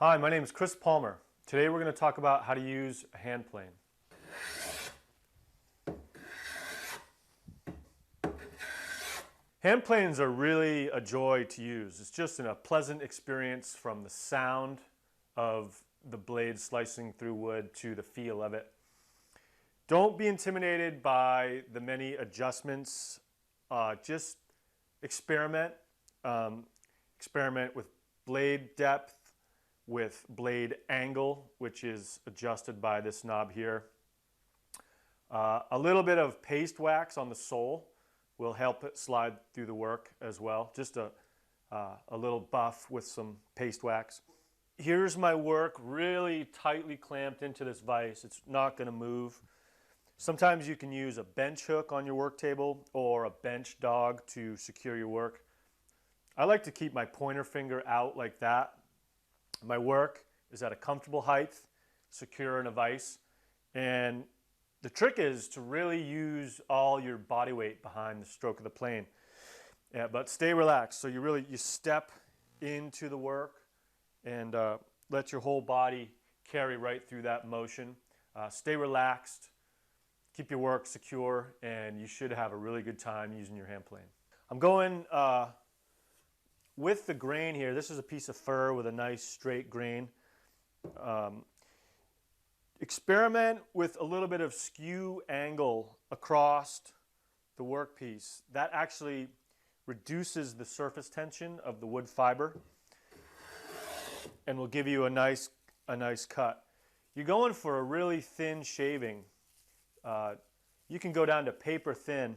Hi, my name is Chris Palmer. Today we're going to talk about how to use a hand plane. Hand planes are really a joy to use. It's just a pleasant experience from the sound of the blade slicing through wood to the feel of it. Don't be intimidated by the many adjustments. Just experiment. Experiment with blade depth, with blade angle, which is adjusted by this knob here. A little bit of paste wax on the sole will help it slide through the work as well. Just a little buff with some paste wax. Here's my work really tightly clamped into this vise. It's not going to move. Sometimes you can use a bench hook on your work table or a bench dog to secure your work. I like to keep my pointer finger out like that. My work is at a comfortable height, secure in a vise, and the trick is to really use all your body weight behind the stroke of the plane. Yeah, but stay relaxed. So you step into the work and let your whole body carry right through that motion. Stay relaxed, keep your work secure, and you should have a really good time using your hand plane. I'm going with the grain here. This is a piece of fir with a nice straight grain. Experiment with a little bit of skew angle across the workpiece. That actually reduces the surface tension of the wood fiber and will give you a nice cut. You're going for a really thin shaving. You can go down to paper thin.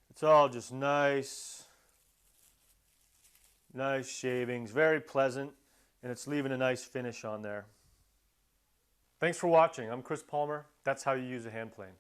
It's all just nice shavings, very pleasant, and it's leaving a nice finish on there. Thanks for watching. I'm Chris Palmer. That's how you use a hand plane.